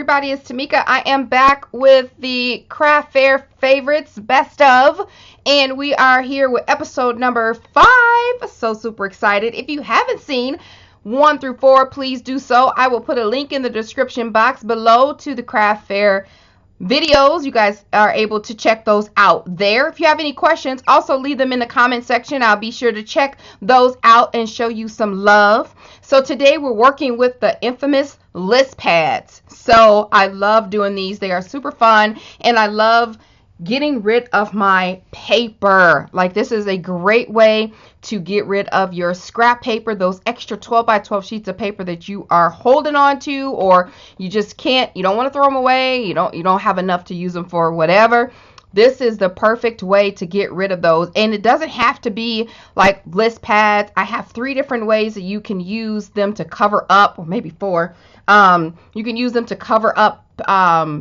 everybody? It's TMIKA. I am back with the craft fair favorites best of, and we are here with episode number 5. So super excited. If you haven't seen 1 through 4, please do so. I will put a link in the description box below to the craft fair videos. You guys are able to check those out there. If you have any questions, also leave them in the comment section. I'll be sure to check those out and show you some love. So today we're working with the infamous list pads. So I love doing these. They are super fun, and I love getting rid of my paper. Like, this is a great way to get rid of your scrap paper, those extra 12 by 12 sheets of paper that you are holding on to, or you just can't, you don't want to throw them away, you don't have enough to use them for whatever. This is the perfect way to get rid of those. And it doesn't have to be like list pads. I have 3 different ways that you can use them to cover up, or maybe 4. You can use them to cover up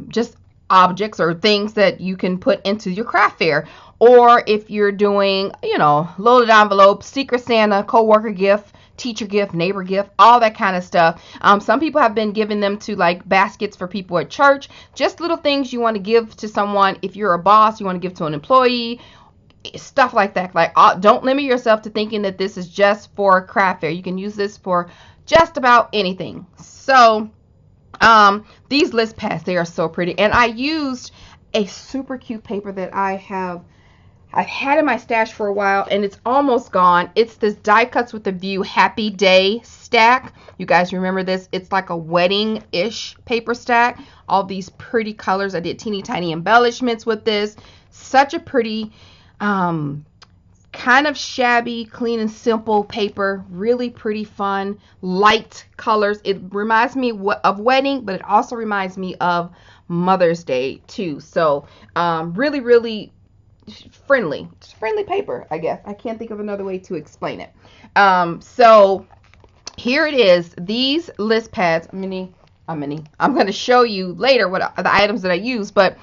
just objects or things that you can put into your craft fair. Or if you're doing, loaded envelope, Secret Santa, co-worker gift, teacher gift, neighbor gift, all that kind of stuff. Some people have been giving them to like baskets for people at church. Just little things you want to give to someone. If you're a boss, you want to give to an employee, stuff like that. Like, don't limit yourself to thinking that this is just for craft fair. You can use this for just about anything. So these list pads, they are so pretty. And I used a super cute paper that I've had in my stash for a while, and it's almost gone. It's this Die Cuts with a View Happy Day stack. You guys remember this? It's like a wedding-ish paper stack. All these pretty colors. I did teeny tiny embellishments with this. Such a pretty, kind of shabby, clean and simple paper. Really pretty, fun, light colors. It reminds me of wedding, but it also reminds me of Mother's Day too. So really, really friendly paper, I guess. I can't think of another way to explain it. So here it is. These list pads, I'm going to show you later what the items that I use, but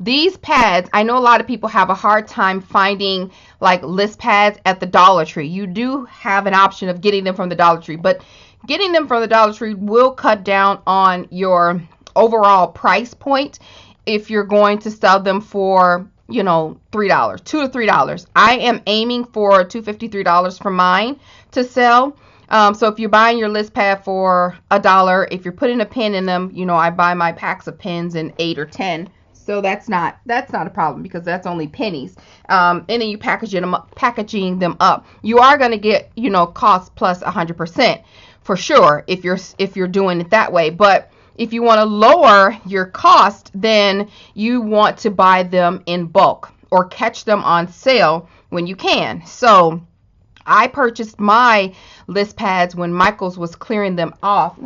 these pads, I know a lot of people have a hard time finding like list pads at the Dollar Tree. You do have an option of getting them from the Dollar Tree, but getting them from the Dollar Tree will cut down on your overall price point if you're going to sell them for, $3, $2 to $3. I am aiming for $2.50, $3 for mine to sell. So if you're buying your list pad for $1, if you're putting a pin in them, I buy my packs of pins in 8 or 10. So that's not a problem, because that's only pennies. And then you packaging them up. You are going to get, cost plus 100% for sure if you're doing it that way. But if you want to lower your cost, then you want to buy them in bulk or catch them on sale when you can. So I purchased my list pads when Michael's was clearing them off.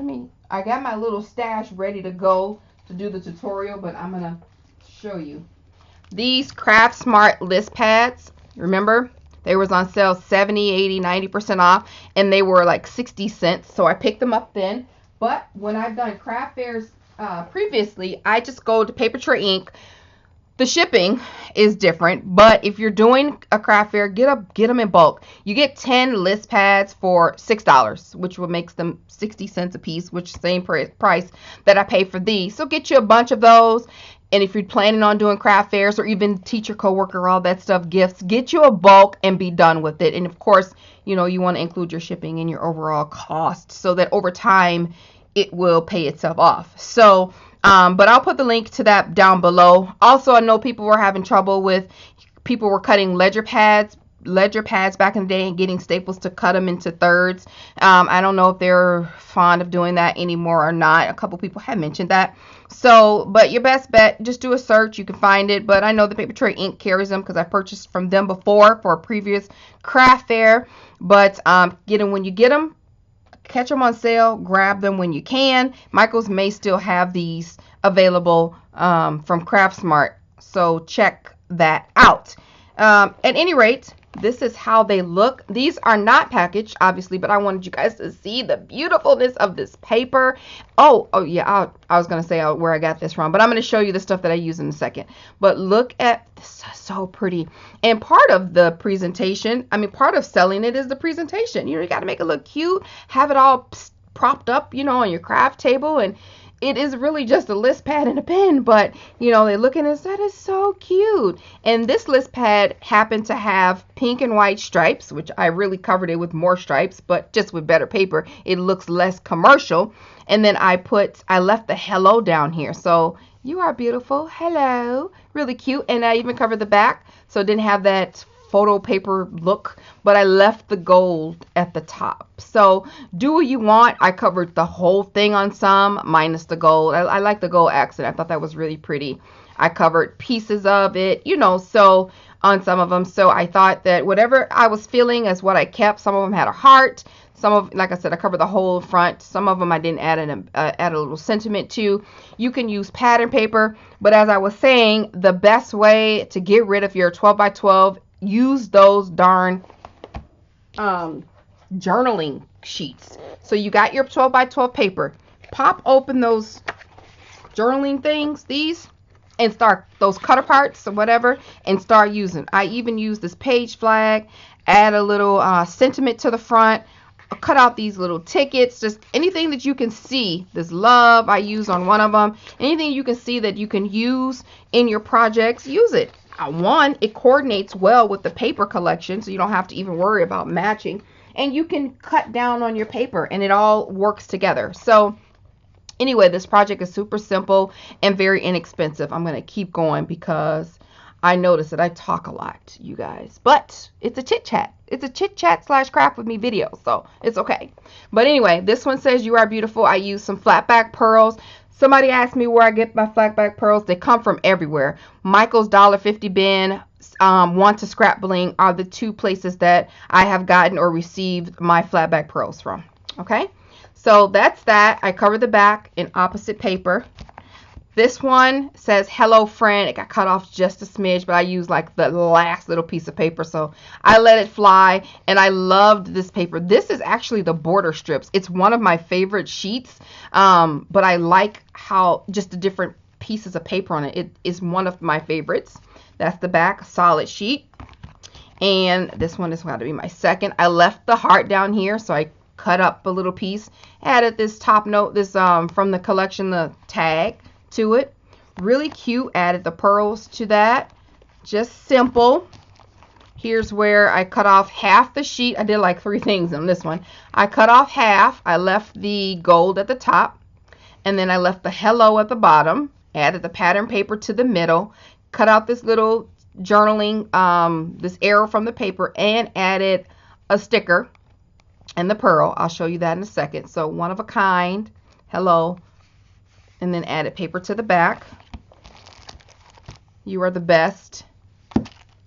I got my little stash ready to go to do the tutorial, but I'm going to show you. These Craft Smart list pads, remember? They was on sale 70, 80, 90% off, and they were like 60 cents. So I picked them up then. But when I've done craft fairs previously, I just go to Paper Tray Inc. The shipping is different, but if you're doing a craft fair, get them in bulk. You get 10 list pads for $6, which will make them 60 cents a piece, which is the same price that I pay for these. So get you a bunch of those. And if you're planning on doing craft fairs or even teacher, coworker, all that stuff, gifts, get you a bulk and be done with it. And of course, you want to include your shipping in your overall cost so that over time it will pay itself off. So, but I'll put the link to that down below. Also, I know people were having trouble with, people were cutting ledger pads back in the day and getting staples to cut them into thirds. I don't know if they're fond of doing that anymore or not. A couple people have mentioned that. So, but your best bet, just do a search. You can find it. But I know the Paper Tray Inc. carries them because I purchased from them before for a previous craft fair. But get them when you get them. Catch them on sale. Grab them when you can. Michael's may still have these available from Craft Smart. So check that out. At any rate, this is how they look. These are not packaged, obviously, but I wanted you guys to see the beautifulness of this paper. Oh yeah, I was going to say where I got this from, but I'm going to show you the stuff that I use in a second. But look at this, so pretty. And part of the presentation, part of selling it is the presentation. You got to make it look cute, have it all propped up, on your craft table, and it is really just a list pad and a pen, but you know, they look at it, that is so cute. And this list pad happened to have pink and white stripes, which I really covered it with more stripes, but just with better paper, it looks less commercial. And then I left the hello down here. So you are beautiful, hello, really cute. And I even covered the back, so it didn't have that photo paper look, but I left the gold at the top. So do what you want. I covered the whole thing on some, minus the gold. I like the gold accent. I thought that was really pretty. I covered pieces of it, you know, so on some of them. So I thought that whatever I was feeling is what I kept. Some of them had a heart. Some of, like I said, I covered the whole front. Some of them I didn't add a little sentiment to. You can use pattern paper, but as I was saying, the best way to get rid of your 12 by 12, use those darn journaling sheets. So you got your 12 by 12 paper. Pop open those journaling things, these, and start those cut aparts or whatever, and start using. I even use this page flag, add a little sentiment to the front, cut out these little tickets, just anything that you can see. This love I use on one of them. Anything you can see that you can use in your projects, use it. One, it coordinates well with the paper collection, so you don't have to even worry about matching. And you can cut down on your paper, and it all works together. So anyway, this project is super simple and very inexpensive. I'm going to keep going because I notice that I talk a lot, you guys. But it's a chit chat. It's a chit chat / craft with me video, so it's okay. But anyway, this one says you are beautiful. I use some flat back pearls. Somebody asked me where I get my flat back pearls. They come from everywhere. Michael's $1.50 bin, Want to Scrap Bling are the two places that I have gotten or received my flat back pearls from. Okay, so that's that. I covered the back in opposite paper. This one says hello friend. It got cut off just a smidge, but I used like the last little piece of paper, so I let it fly. And I loved this paper. This is actually the border strips. It's one of my favorite sheets, but I like how just the different pieces of paper on it. It is one of my favorites. That's the back, solid sheet. And this one is going to be my second. I left the heart down here, so I cut up a little piece, added this top note, this from the collection, the tag to it. Really cute. Added the pearls to that. Just simple. Here's where I cut off half the sheet. I did like 3 things on this one. I cut off half. I left the gold at the top, and then I left the hello at the bottom. Added the pattern paper to the middle. Cut out this little journaling, this arrow from the paper, and added a sticker and the pearl. I'll show you that in a second. So one of a kind, hello. And then added paper to the back. You are the best.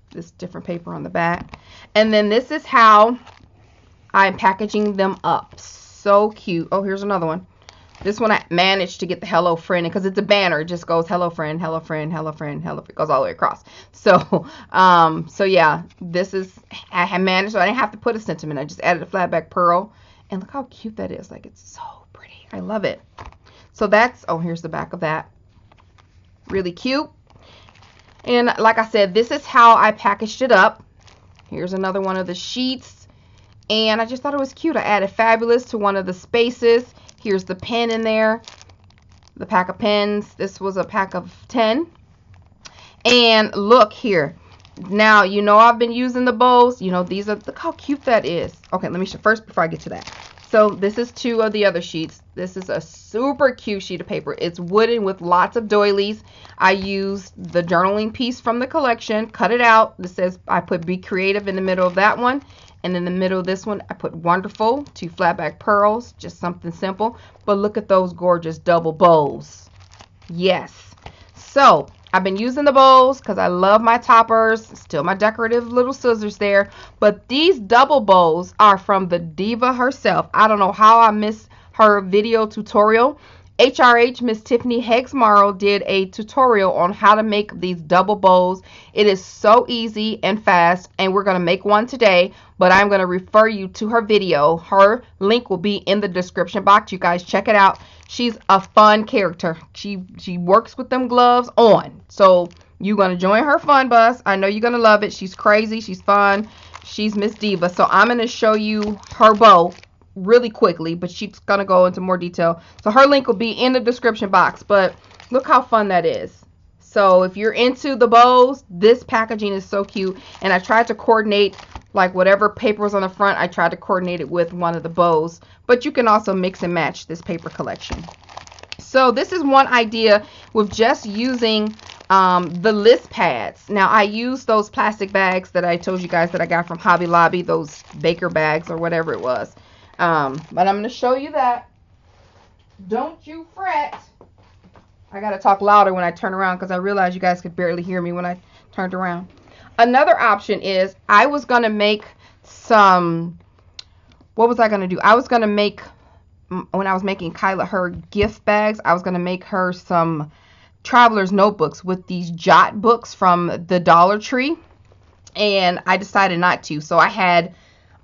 This different paper on the back. And then this is how I'm packaging them up. So cute. Oh, here's another one. This one I managed to get the hello friend, because it's a banner. It just goes hello friend, hello friend, hello friend, hello friend. It goes all the way across. So, so yeah, this is, I had managed, so I didn't have to put a sentiment. I just added a flat back pearl. And look how cute that is. Like, it's so pretty. I love it. So that's, oh, here's the back of that. Really cute. And like I said, this is how I packaged it up. Here's another one of the sheets. And I just thought it was cute. I added fabulous to one of the spaces. Here's the pen in there. The pack of pens. This was a pack of 10. And look here. Now, you know I've been using the bows. You know, these are, look how cute that is. Okay, let me show first before I get to that. So this is 2 of the other sheets. This is a super cute sheet of paper. It's wooden with lots of doilies. I used the journaling piece from the collection, cut it out. This says I put Be Creative in the middle of that one. And in the middle of this one, I put Wonderful, 2 flat back pearls, just something simple. But look at those gorgeous double bows. Yes. So I've been using the bows because I love my toppers. Still my decorative little scissors there. But these double bows are from the diva herself. I don't know how I missed her video tutorial. HRH Miss Tiffany Heggs-Morrow did a tutorial on how to make these double bows. It is so easy and fast, and we're going to make one today, but I'm going to refer you to her video. Her link will be in the description box. You guys check it out. She's a fun character. She works with them gloves on. So you're going to join her fun bus. I know you're going to love it. She's crazy. She's fun. She's Miss Diva. So I'm going to show you her bow really quickly, but she's gonna go into more detail. So her link will be in the description box. But look how fun that is. So if you're into the bows, this packaging is so cute. And I tried to coordinate, like, whatever paper was on the front, I tried to coordinate it with one of the bows. But you can also mix and match this paper collection. So this is one idea with just using the list pads. Now I use those plastic bags that I told you guys that I got from Hobby Lobby, those baker bags or whatever it was. But I'm going to show you that. Don't you fret. I got to talk louder when I turn around because I realized you guys could barely hear me when I turned around. Another option is I was going to make some, what was I going to do? I was going to make, when I was making Kyla her gift bags, I was going to make her some traveler's notebooks with these jot books from the Dollar Tree. And I decided not to. So I had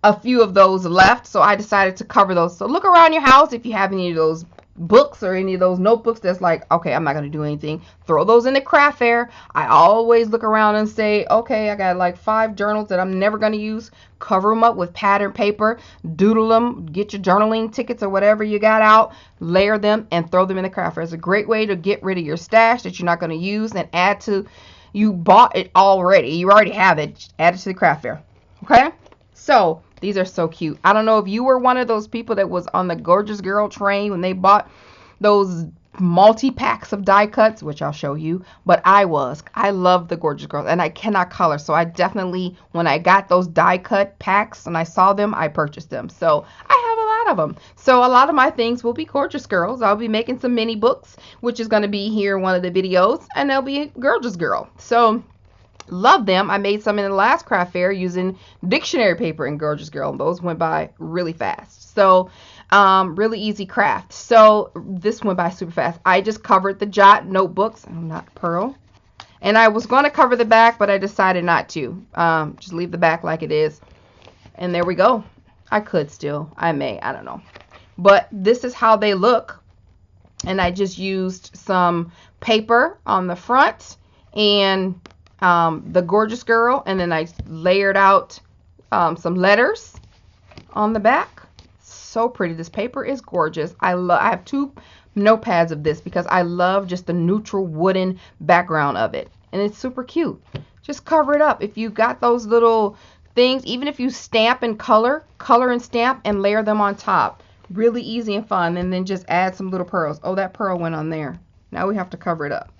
a few of those left. So I decided to cover those. So look around your house if you have any of those books or any of those notebooks that's like, okay, I'm not going to do anything. Throw those in the craft fair. I always look around and say, okay, I got like 5 journals that I'm never going to use. Cover them up with pattern paper, doodle them, get your journaling tickets or whatever you got out, layer them and throw them in the craft fair. It's a great way to get rid of your stash that you're not going to use and add to, you bought it already. You already have it. Add it to the craft fair. Okay? So these are so cute. I don't know if you were one of those people that was on the Gorjuss Girl train when they bought those multi-packs of die cuts, which I'll show you, but I was. I love the Gorjuss Girls and I cannot color. So I definitely, when I got those die cut packs and I saw them, I purchased them. So I have a lot of them. So a lot of my things will be Gorjuss Girls. I'll be making some mini books, which is going to be here in one of the videos, and they'll be Gorjuss Girl. So love them. I made some in the last craft fair using dictionary paper in Gorjuss Girl, and those went by really fast. So really easy craft. So this went by super fast. I just covered the jot notebooks. I'm not Pearl. And I was going to cover the back, but I decided not to. Just leave the back like it is. And there we go. I could still. I may. I don't know. But this is how they look. And I just used some paper on the front and the Gorjuss Girl, and then I layered out some letters on the back. So pretty. This paper is gorgeous. I have 2 notepads of this because I love just the neutral wooden background of it, and it's super cute. Just cover it up. If you got those little things, even if you stamp and color and stamp and layer them on top, really easy and fun. And then just add some little pearls. Oh, that pearl went on there. Now we have to cover it up.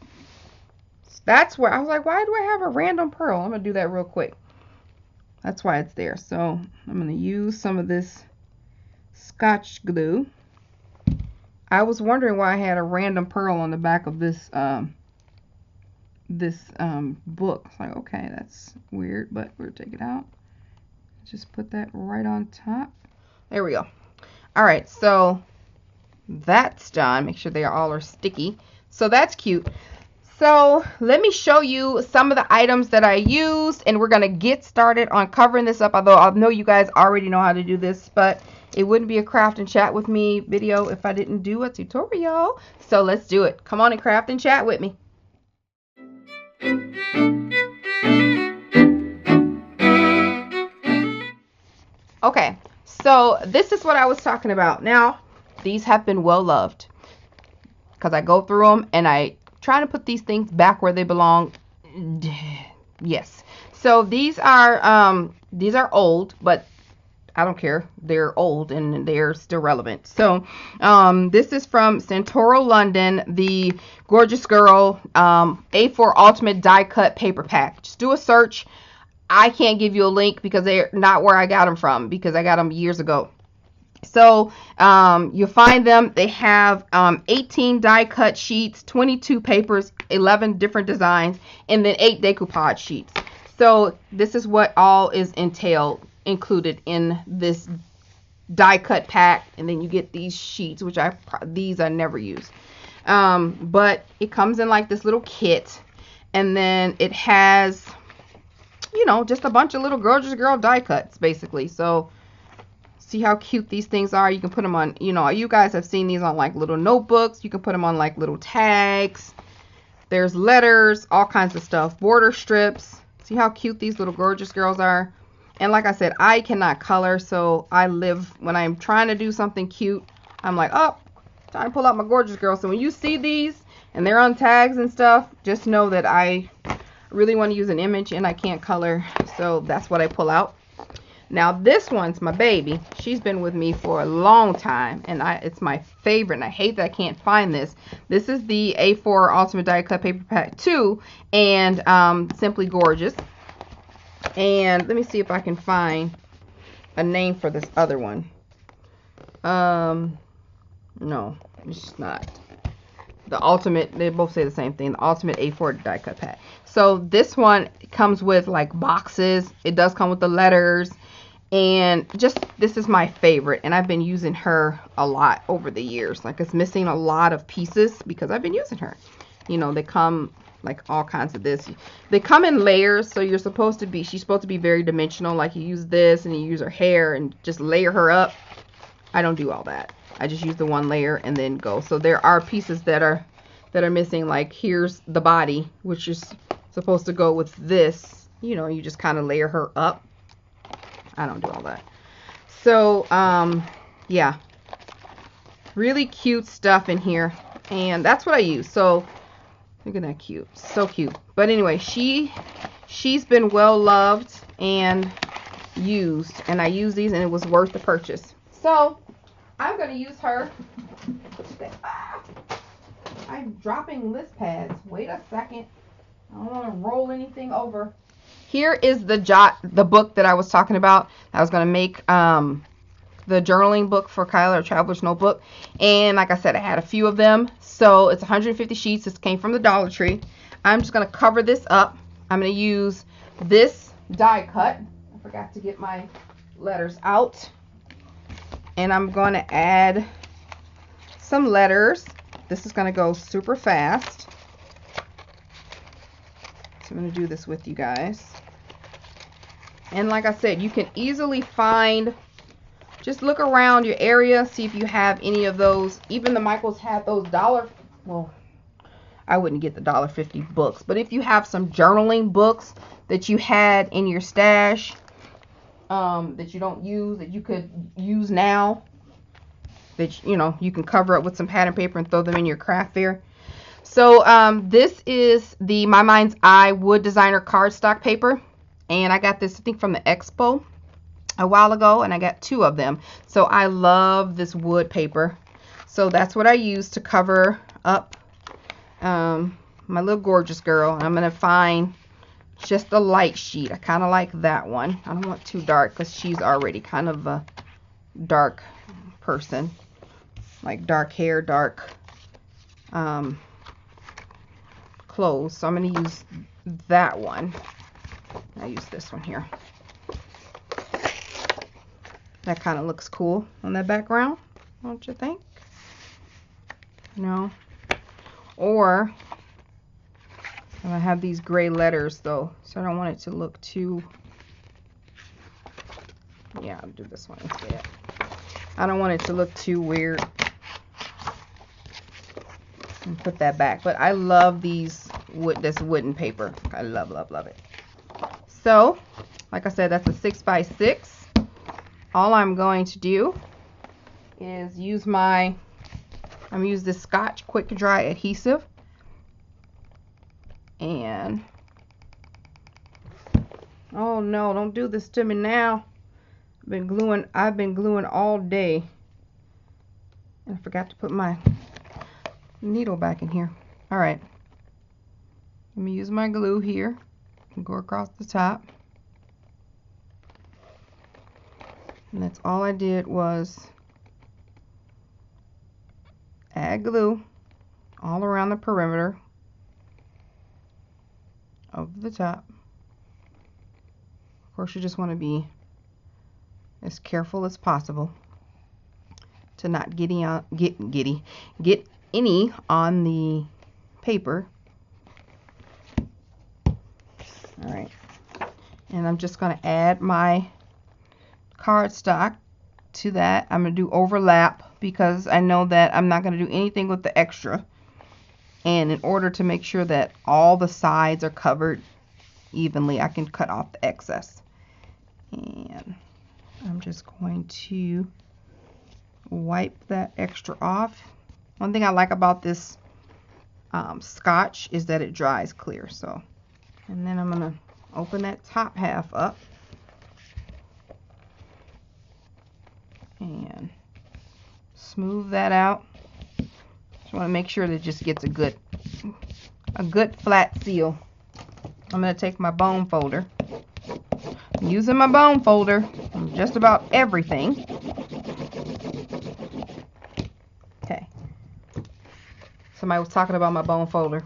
That's where I was like, why do I have a random pearl? I'm going to do that real quick. That's why it's there. So I'm going to use some of this Scotch glue. I was wondering why I had a random pearl on the back of this book. It's like, okay, that's weird, but we'll take it out. Just put that right on top. There we go. All right, so that's done. Make sure they all are sticky. So that's cute. So let me show you some of the items that I used, and we're going to get started on covering this up, although I know you guys already know how to do this, but it wouldn't be a craft and chat with me video if I didn't do a tutorial. So let's do it. Come on and craft and chat with me. Okay, so this is what I was talking about. Now, these have been well loved because I go through them and I trying to put these things back where they belong. Yes. So these are old, but I don't care. They're old and they're still relevant. So this is from Centauro, London, the Gorjuss Girl A4 Ultimate Die Cut Paper Pack. Just do a search. I can't give you a link because they're not where I got them from, because I got them years ago. So you'll find them. They have 18 die cut sheets, 22 papers, 11 different designs, and then 8 decoupage sheets. So this is what all is included in this die cut pack. And then you get these sheets, which I never use. But it comes in like this little kit, and then it has, you know, just a bunch of little Gorjuss Girl die cuts basically. So see how cute these things are. You can put them on, you know, you guys have seen these on like little notebooks. You can put them on like little tags. There's letters, all kinds of stuff. Border strips. See how cute these little Gorjuss Girls are. And like I said, I cannot color, so I live, when I'm trying to do something cute, I'm like, oh, time to pull out my Gorjuss girl. So when you see these and they're on tags and stuff, just know that I really want to use an image and I can't color, so that's what I pull out. Now this one's my baby. She's been with me for a long time, and it's my favorite, and I hate that I can't find this. This is the A4 Ultimate Die Cut Paper Pack 2 and Simply Gorjuss. And let me see if I can find a name for this other one. No, it's not. The Ultimate, they both say the same thing, the Ultimate A4 Die Cut Pack. So this one comes with like boxes. It does come with the letters. And just, this is my favorite, and I've been using her a lot over the years. Like, it's missing a lot of pieces because I've been using her. You know, they come like all kinds of this. They come in layers, so she's supposed to be very dimensional. Like, you use this and you use her hair and just layer her up. I don't do all that. I just use the one layer and then go. So there are pieces that are missing. Like, here's the body, which is supposed to go with this. You know, you just kind of layer her up. I don't do all that. So, yeah. Really cute stuff in here. And that's what I use. So, look at that cute. So cute. But anyway, she's been well loved and used. And I use these and it was worth the purchase. So, I'm going to use her. I'm dropping list pads. Wait a second. I don't want to roll anything over. Here is the book that I was talking about. I was going to make the journaling book for Kyla, or Traveler's Notebook. And like I said, I had a few of them. So it's 150 sheets. This came from the Dollar Tree. I'm just going to cover this up. I'm going to use this die cut. I forgot to get my letters out. And I'm going to add some letters. This is going to go super fast. So I'm going to do this with you guys. And like I said, you can easily find, just look around your area, see if you have any of those. Even the Michaels have those well, I wouldn't get the $1.50 books, but if you have some journaling books that you had in your stash that you don't use, that you could use now, that you know you can cover up with some pattern paper and throw them in your craft fair. So this is the My Mind's Eye Wood Designer cardstock paper, and I got this I think from the expo a while ago, and I got 2 of them. So I love this wood paper. So that's what I use to cover up my little Gorjuss girl. I'm going to find just a light sheet. I kind of like that one. I don't want too dark because she's already kind of a dark person. Like dark hair, dark clothes. So I'm going to use that one. I use this one here. That kind of looks cool on that background, don't you think? No. Or I have these gray letters though, so I don't want it to look too, yeah, I'll do this one instead. I don't want it to look too weird. And put that back. But I love this wooden paper. I love it. So, like I said, that's a 6x6. All I'm going to do is use I'm going to use this Scotch Quick Dry adhesive. And, oh no, don't do this to me now. I've been gluing all day. And I forgot to put my needle back in here. Alright. Let me use my glue here and go across the top. And that's all I did was add glue all around the perimeter of the top. Of course, you just want to be as careful as possible to not get any on the paper. All right, and I'm just going to add my cardstock to that. I'm going to do overlap because I know that I'm not going to do anything with the extra. And in order to make sure that all the sides are covered evenly, I can cut off the excess. And I'm just going to wipe that extra off. One thing I like about this scotch is that it dries clear. So, and then I'm gonna open that top half up and smooth that out. Just want to make sure that it just gets a good flat seal. I'm gonna take my bone folder. I'm using my bone folder on just about everything. Okay. Somebody was talking about my bone folder.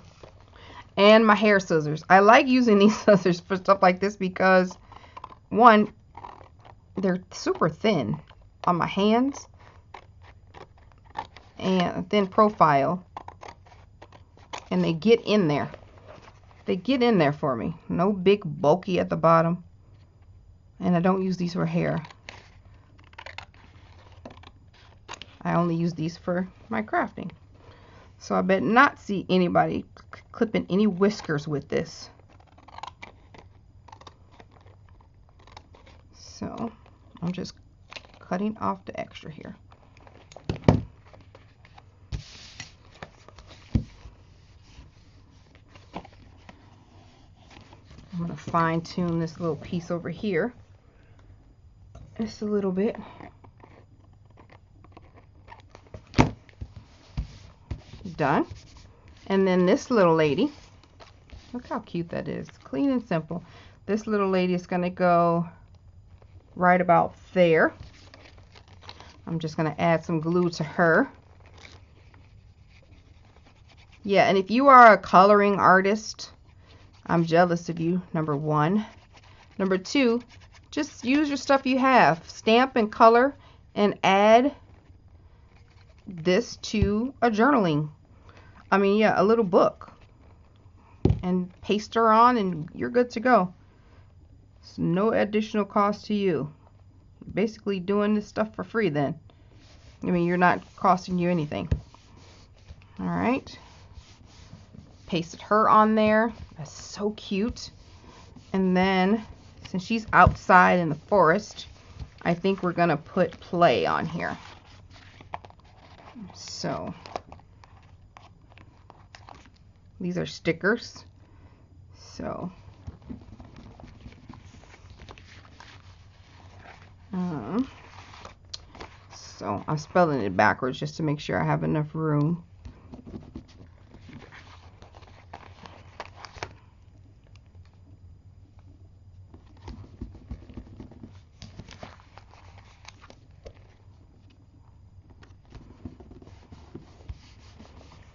And my hair scissors. I like using these scissors for stuff like this because, one, they're super thin on my hands and thin profile, and they get in there. They get in there for me. No big bulky at the bottom. And I don't use these for hair. I only use these for my crafting. So I bet not see anybody clipping any whiskers with this. So I'm just cutting off the extra here. I'm going to fine tune this little piece over here just a little bit. Done. And then this little lady, look how cute that is. Clean and simple. This little lady is going to go right about there. I'm just going to add some glue to her. Yeah, and if you are a coloring artist, I'm jealous of you, number one. Number two, just use your stuff you have. Stamp and color and add this to a journaling. A little book. And paste her on and you're good to go. It's no additional cost to you. Basically doing this stuff for free then. You're not costing you anything. Alright. Pasted her on there. That's so cute. And then, since she's outside in the forest, I think we're going to put play on here. So, these are stickers. So, I'm spelling it backwards just to make sure I have enough room.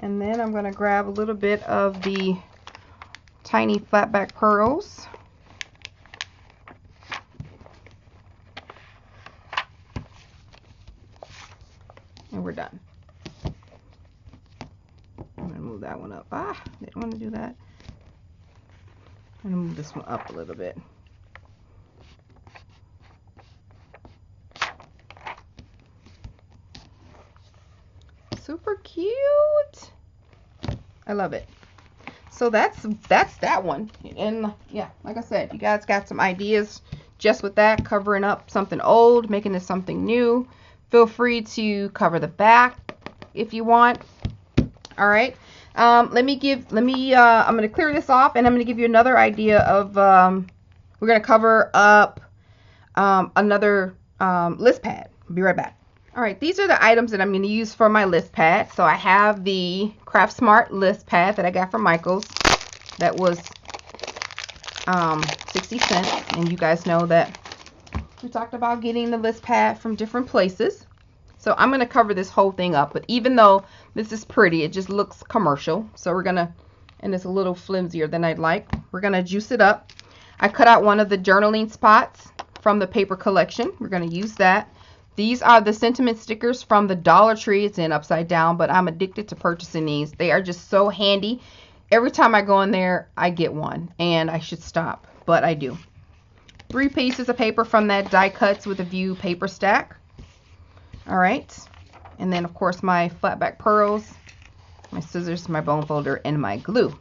And then I'm going to grab a little bit of the tiny flatback pearls. And we're done. I'm going to move that one up. Didn't want to do that. I'm going to move this one up a little bit. Super cute. I love it. So that's that one. And yeah, like I said, you guys got some ideas just with that, covering up something old, making this something new. Feel free to cover the back if you want. All right. I'm going to clear this off, and I'm going to give you another idea of we're going to cover up another list pad. I'll be right back. All right, these are the items that I'm going to use for my list pad. So I have the Craft Smart list pad that I got from Michael's. That was 60 cents. And you guys know that we talked about getting the list pad from different places. So I'm going to cover this whole thing up. But even though this is pretty, it just looks commercial. So we're going to, and it's a little flimsier than I'd like. We're going to juice it up. I cut out one of the journaling spots from the paper collection. We're going to use that. These are the sentiment stickers from the Dollar Tree. It's in upside down, but I'm addicted to purchasing these. They are just so handy. Every time I go in there, I get one, and I should stop, but I do. 3 pieces of paper from that Die Cuts with a View paper stack. All right, and then of course my flatback pearls, my scissors, my bone folder, and my glue.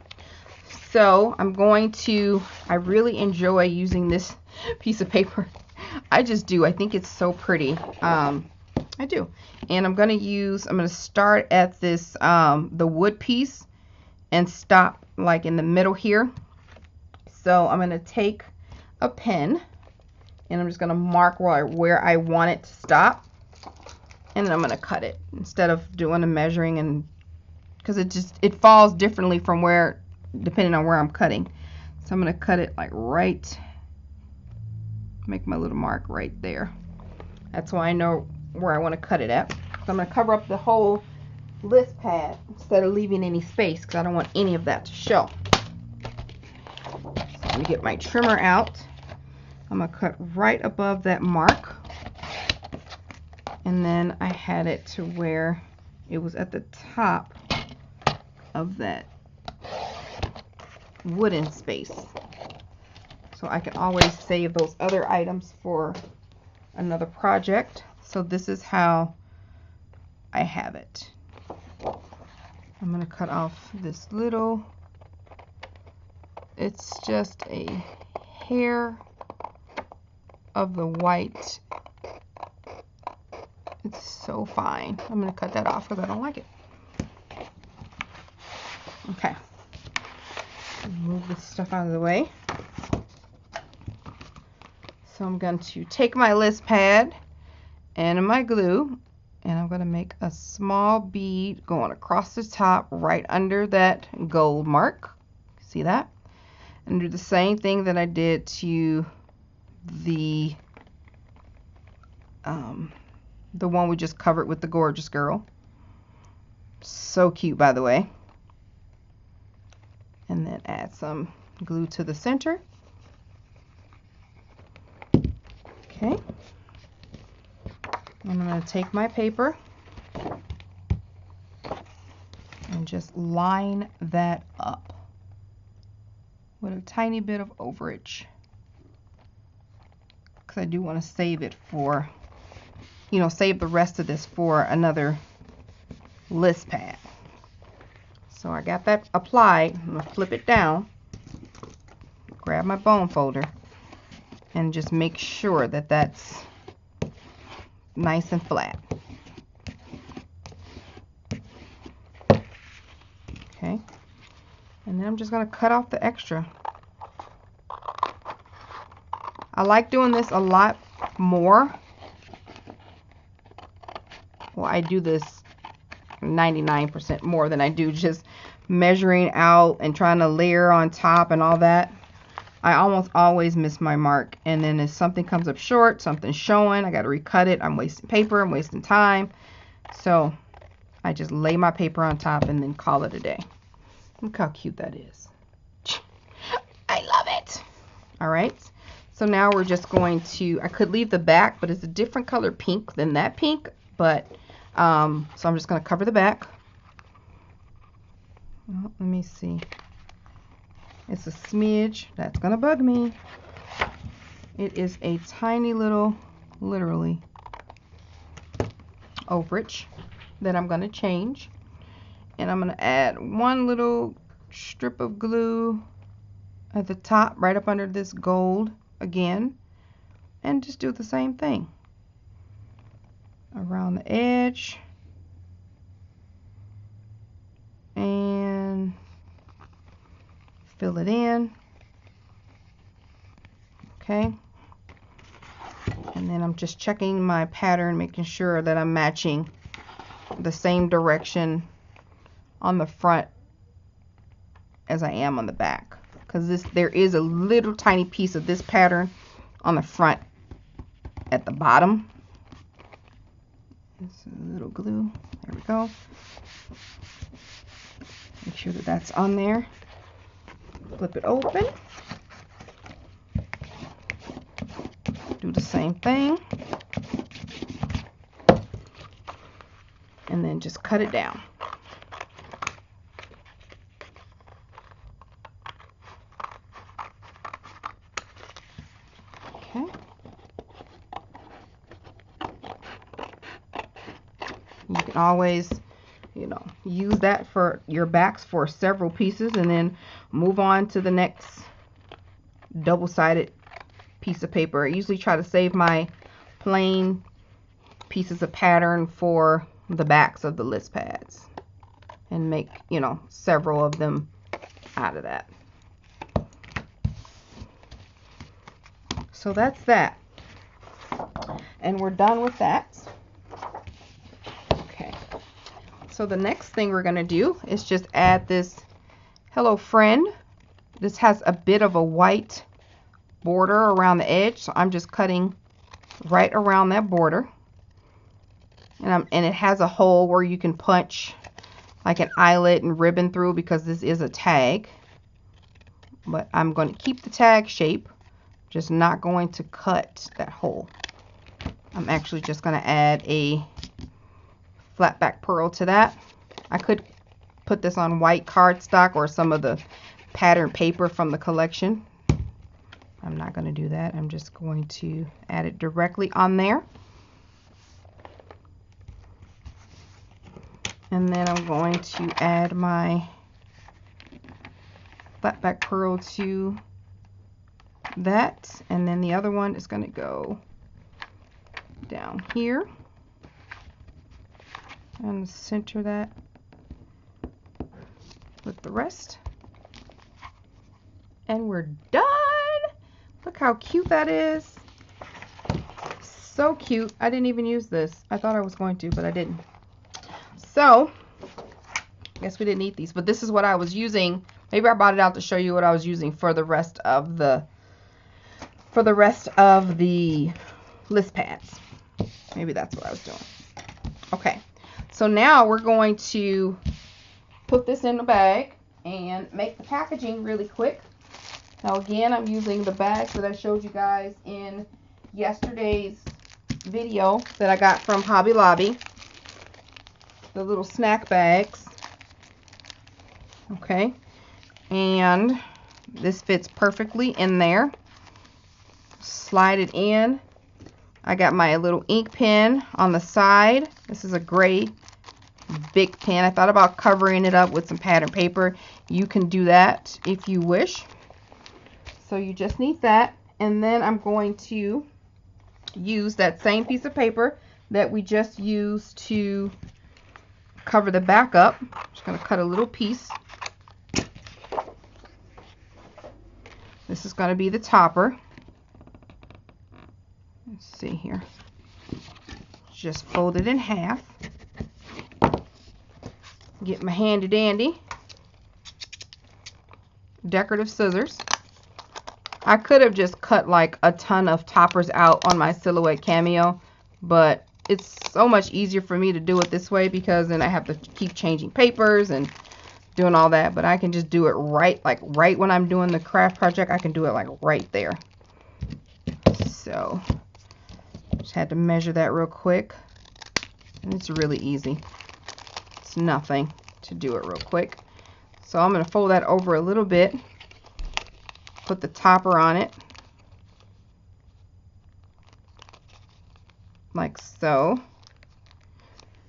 So I really enjoy using this piece of paper. I just do. I think it's so pretty. I do. And I'm going to start at this, the wood piece and stop like in the middle here. So I'm going to take a pen and I'm just going to mark where I want it to stop. And then I'm going to cut it instead of doing the measuring, and because it falls differently from where, depending on where I'm cutting. So I'm going to cut it like right, make my little mark right there. That's why I know where I want to cut it at. So I'm going to cover up the whole list pad instead of leaving any space, because I don't want any of that to show. So let me get my trimmer out. I'm going to cut right above that mark. And then I had it to where it was at the top of that wooden space. So I can always save those other items for another project. So this is how I have it. I'm going to cut off this little, it's just a hair of the white. It's so fine. I'm going to cut that off because I don't like it. Okay. Move this stuff out of the way. So I'm going to take my list pad and my glue, and I'm going to make a small bead going across the top right under that gold mark. See that? And do the same thing that I did to the one we just covered with the Gorjuss girl. So cute, by the way. And then add some glue to the center. Okay. I'm going to take my paper and just line that up with a tiny bit of overage, because I do want to save it for, save the rest of this for another list pad. So I got that applied. I'm going to flip it down, grab my bone folder, and just make sure that that's nice and flat. Okay. And then I'm just going to cut off the extra. I like doing this a lot more. Well, I do this 99% more than I do just measuring out and trying to layer on top and all that. I almost always miss my mark, and then if something comes up short, something's showing, I got to recut it. I'm wasting paper, I'm wasting time. So I just lay my paper on top and then call it a day. Look how cute that is. I love it. All right. So now we're just going to, I could leave the back, but it's a different color pink than that pink. But, so I'm just going to cover the back. Oh, let me see. It's a smidge. That's going to bug me. It is a tiny little, literally, overage that I'm going to change. And I'm going to add one little strip of glue at the top, right up under this gold again. And just do the same thing around the edge. And fill it in. Okay. And then I'm just checking my pattern, making sure that I'm matching the same direction on the front as I am on the back, because there is a little tiny piece of this pattern on the front at the bottom. It's a little glue. There we go. Make sure that that's on there. Flip it open. Do the same thing. And then just cut it down. Okay. You can always, use that for your backs for several pieces and then move on to the next double-sided piece of paper. I usually try to save my plain pieces of pattern for the backs of the list pads and make, you know, several of them out of that. So that's that. And we're done with that. Okay. So the next thing we're going to do is just add this Hello Friend. This has a bit of a white border around the edge, so I'm just cutting right around that border. And it has a hole where you can punch like an eyelet and ribbon through because this is a tag. But I'm going to keep the tag shape, just not going to cut that hole. I'm actually just going to add a flat back purl to that. I could put this on white cardstock or some of the pattern paper from the collection. I'm not going to do that. I'm just going to add it directly on there. And then I'm going to add my flat back purl to that. And then the other one is going to go down here. And center that with the rest. And we're done. Look how cute that is. So cute. I didn't even use this. I thought I was going to, but I didn't. So, I guess we didn't need these, but this is what I was using. Maybe I brought it out to show you what I was using for the rest of the list pads. Maybe that's what I was doing. Okay. So now we're going to put this in the bag and make the packaging really quick. Now again, I'm using the bags that I showed you guys in yesterday's video that I got from Hobby Lobby. The little snack bags. Okay. And this fits perfectly in there. Slide it in. I got my little ink pen on the side. This is a gray big pen. I thought about covering it up with some pattern paper. You can do that if you wish. So you just need that. And then I'm going to use that same piece of paper that we just used to cover the back up. Just going to cut a little piece. This is going to be the topper. Let's see here. Just fold it in half. Get my handy dandy decorative scissors. I could have just cut like a ton of toppers out on my silhouette cameo, but it's so much easier for me to do it this way because then I have to keep changing papers and doing all that. But I can just do it right when I'm doing the craft project. I can do it like right there. So just had to measure that real quick, and it's really easy. It's nothing to do it real quick. So I'm going to fold that over a little bit, put the topper on it like so,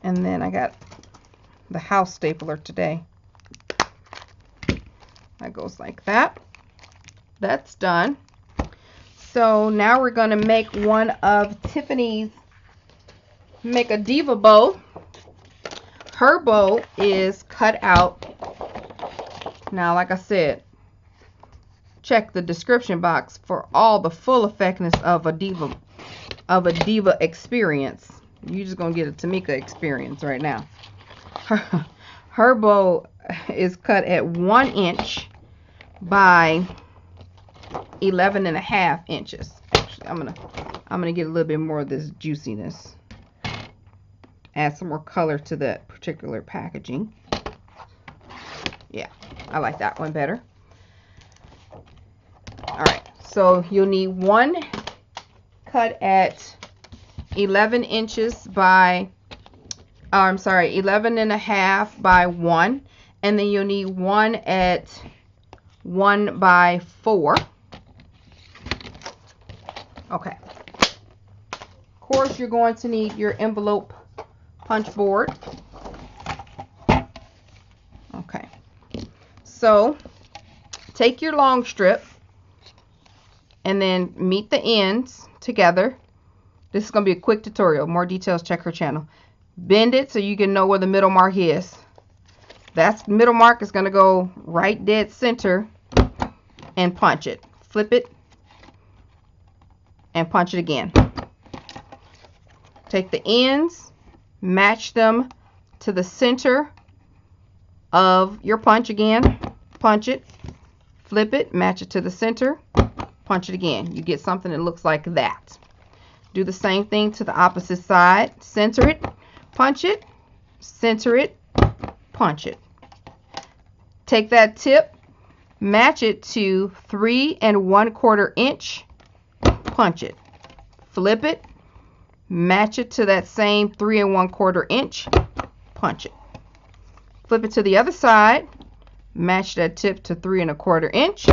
and then I got the house stapler today. That goes like that. That's done. So now we're going to make one of Tiffany's, make a diva bow. Her bow is cut out. Now, like I said, check the description box for all the full effectiveness of a diva experience. You're just gonna get a TMIKA experience right now. Her bow is cut at 1 inch by 11.5 inches. Actually, I'm gonna get a little bit more of this juiciness. Add some more color to that particular packaging. Yeah, I like that one better. Alright, so you'll need one cut at 11 inches by, 11.5 by 1. And then you'll need one at 1 by 4. Okay. Of course, you're going to need your envelope punch board. Okay. So, take your long strip and then meet the ends together. This is going to be a quick tutorial. More details, check her channel. Bend it so you can know where the middle mark is. That middle mark is going to go right dead center, and punch it. Flip it and punch it again. Take the ends, match them to the center of your punch again. Punch it, flip it, match it to the center, punch it again. You get something that looks like that. Do the same thing to the opposite side. Center it, punch it, center it, punch it. Take that tip, match it to 3 1/4 inch, punch it. Flip it, match it to that same 3 1/4 inch, punch it. Flip it to the other side, match that tip to 3 1/4 inch,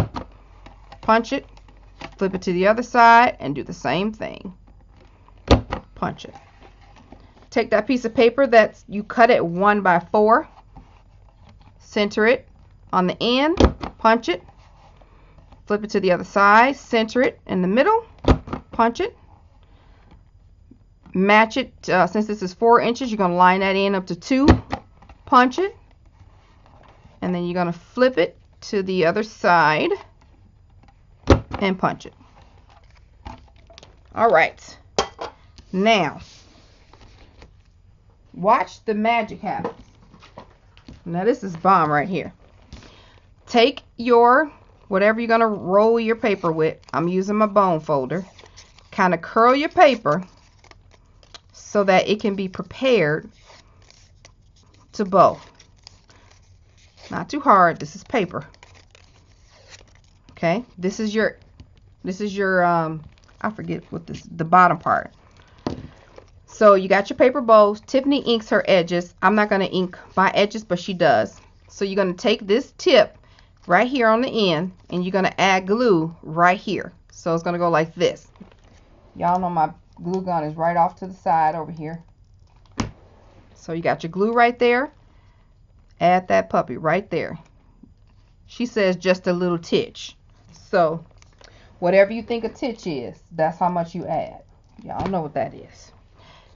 punch it. Flip it to the other side and do the same thing. Punch it. Take that piece of paper that you cut it 1x4, center it on the end, punch it, flip it to the other side, center it in the middle, punch it, match it. Since this is 4 inches, you're going to line that in up to 2, punch it, and then you're going to flip it to the other side and punch it. All right, now watch the magic happen. Now this is bomb right here. Take your whatever you're gonna roll your paper with. I'm using my bone folder. Kind of curl your paper so that it can be prepared to bow. Not too hard. This is paper. Okay. This is your I forget what the bottom part. So you got your paper bows. Tiffany inks her edges. I'm not going to ink my edges, but she does. So you're going to take this tip right here on the end, and you're going to add glue right here. So it's going to go like this. Y'all know my glue gun is right off to the side over here. So you got your glue right there. Add that puppy right there. She says just a little titch. So whatever you think a titch is, that's how much you add. Y'all know what that is.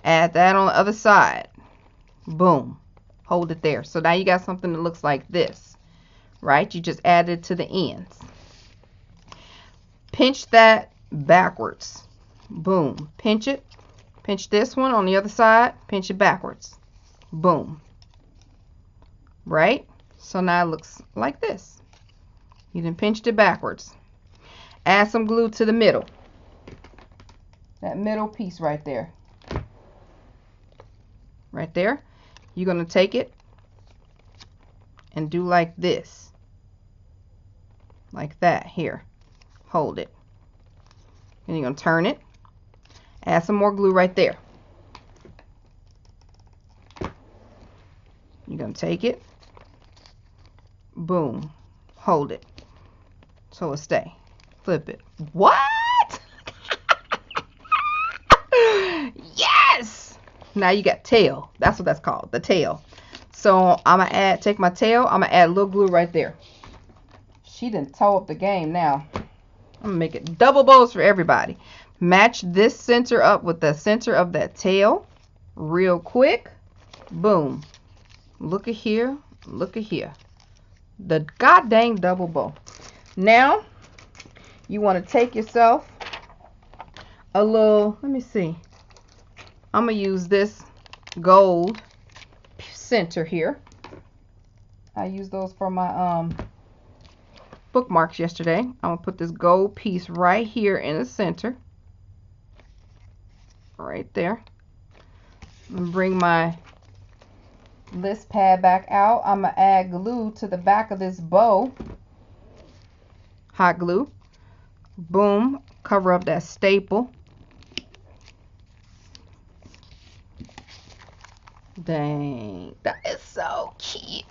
Add that on the other side. Boom. Hold it there. So now you got something that looks like this. Right? You just added it to the ends. Pinch that backwards. Boom. Pinch it. Pinch this one on the other side. Pinch it backwards. Boom. Right? So now it looks like this. You then pinched it backwards. Add some glue to the middle. That middle piece right there. Right there. You're going to take it and do like this. Like that here. Hold it. And you're going to turn it. Add some more glue right there. You're going to take it. Boom. Hold it. So it'll stay. Flip it. What? Yes! Now you got tail. That's what that's called. The tail. So I'm going to take my tail. I'm going to add a little glue right there. She done toe up the game now. I'm going to make it double bows for everybody. Match this center up with the center of that tail. Real quick. Boom. Look at here. Look at here. The god dang double bow. Now, you want to take yourself a little, let me see. I'm going to use this gold center here. I used those for my bookmarks yesterday. I'm going to put this gold piece right here in the center. Right there. And bring my list pad back out. I'm going to add glue to the back of this bow. Hot glue. Boom. Cover up that staple. Dang. That is so cute.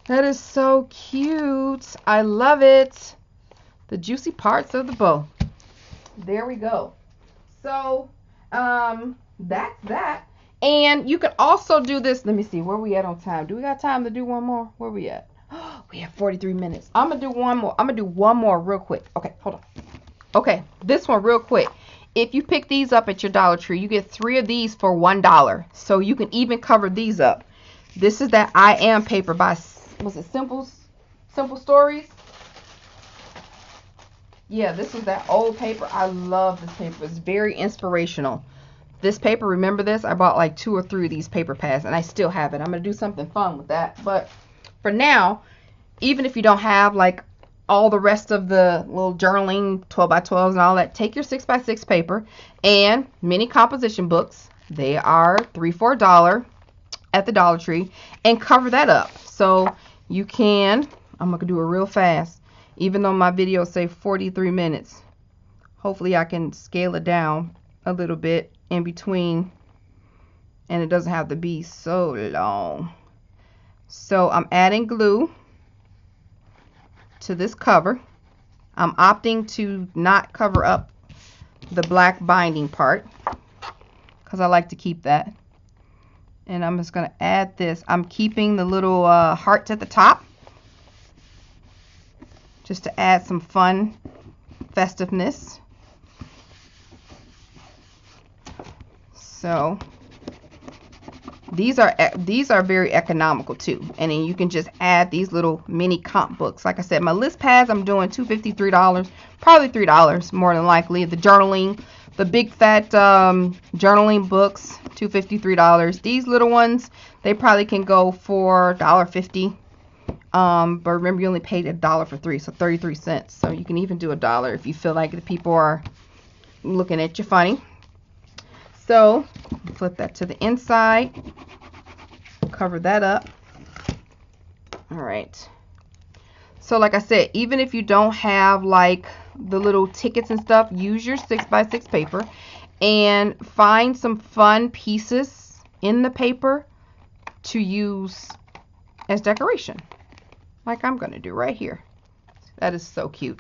That is so cute. I love it. The juicy parts of the bow. There we go. So, that's that. And you can also do this. Let me see. Where we at on time? Do we got time to do one more? Where we at? We have 43 minutes. I'm gonna do one more. I'm gonna do one more real quick. Okay, hold on. Okay, this one real quick. If you pick these up at your Dollar Tree, you get 3 of these for $1. So you can even cover these up. This is that I Am paper by, was it Simple Stories? Yeah, this is that old paper. I love this paper. It's very inspirational. This paper, remember this? I bought like 2 or 3 of these paper pads and I still have it. I'm going to do something fun with that. But for now, even if you don't have like all the rest of the little journaling 12x12s and all that, take your 6x6 paper and mini composition books. They are $3 for $1 at the Dollar Tree, and cover that up. So you can, I'm going to do it real fast. Even though my videos say 43 minutes, hopefully I can scale it down a little bit in between and it doesn't have to be so long. So I'm adding glue to this cover. I'm opting to not cover up the black binding part because I like to keep that. And I'm just going to add this. I'm keeping the little hearts at the top just to add some fun festiveness. So these are very economical too, and then you can just add these little mini comp books. Like I said, my list pads I'm doing $253, probably $3 more than likely. The journaling, the big fat journaling books, $253. These little ones, they probably can go for $1.50. But remember, you only paid $1 for 3, so 33 cents. So you can even do $1 if you feel like the people are looking at you funny. So flip that to the inside, cover that up. All right. So like I said, even if you don't have like the little tickets and stuff, use your 6x6 paper and find some fun pieces in the paper to use as decoration, like I'm going to do right here. That is so cute.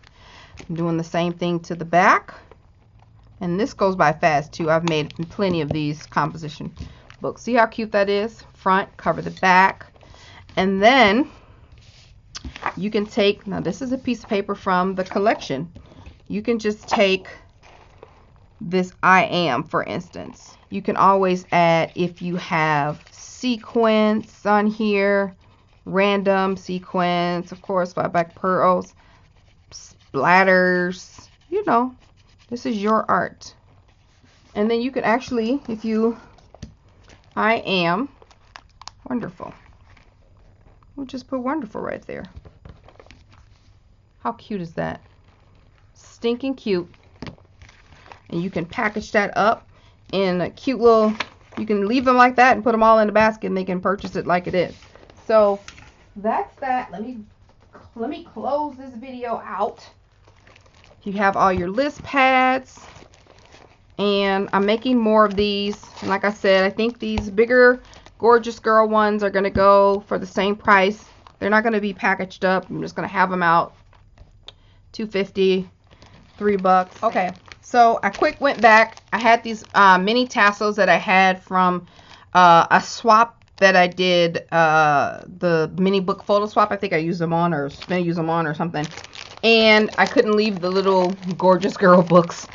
I'm doing the same thing to the back. And this goes by fast too. I've made plenty of these composition books. See how cute that is? Front, cover the back. And then you can take, now this is a piece of paper from the collection. You can just take this I Am, for instance. You can always add, if you have sequins on here, random sequins, of course, back pearls, splatters, you know. This is your art. And then you can actually, if you, I am wonderful. We'll just put wonderful right there. How cute is that? Stinking cute. And you can package that up in a cute little, you can leave them like that and put them all in the basket and they can purchase it like it is. So that's that. Let me close this video out. You have all your list pads, and I'm making more of these. And like I said, I think these bigger Gorjuss Girl ones are going to go for the same price. They're not going to be packaged up. I'm just going to have them out $2.50, $3. Okay, so I quick went back. I had these mini tassels that I had from a swap that I did, the mini book photo swap. I think I used them on, or gonna use them on or something. And I couldn't leave the little Gorjuss Girl books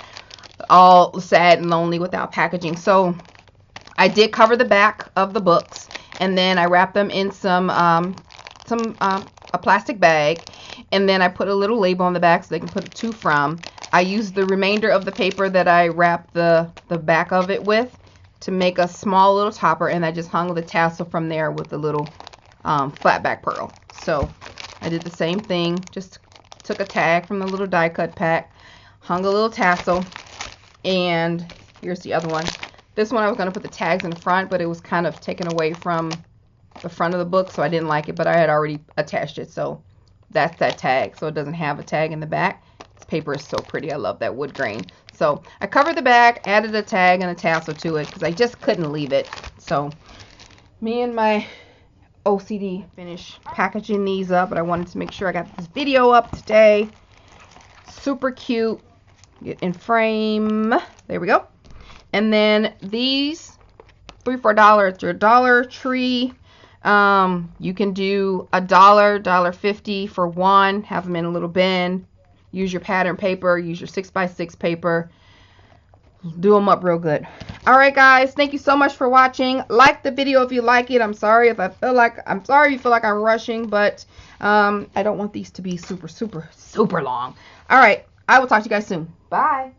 all sad and lonely without packaging. So I did cover the back of the books, and then I wrapped them in a plastic bag, and then I put a little label on the back so they can put a to from. I used the remainder of the paper that I wrapped the back of it with to make a small little topper, and I just hung the tassel from there with the little flat back pearl. So I did the same thing, just took a tag from the little die cut pack, hung a little tassel, and here's the other one. This one I was going to put the tags in the front, but it was kind of taken away from the front of the book, so I didn't like it, but I had already attached it, so that's that tag. So it doesn't have a tag in the back. This paper is so pretty. I love that wood grain. So I covered the back, added a tag and a tassel to it because I just couldn't leave it. So me and my OCD finished packaging these up, but I wanted to make sure I got this video up today. Super cute. Get in frame. There we go. And then these $3 for $1 at your Dollar Tree. You can do $1, $1.50 for one. Have them in a little bin. Use your pattern paper. Use your 6x6 paper. Do them up real good. All right, guys. Thank you so much for watching. Like the video if you like it. I'm sorry if you feel like I'm rushing, but I don't want these to be super long. All right. I will talk to you guys soon. Bye.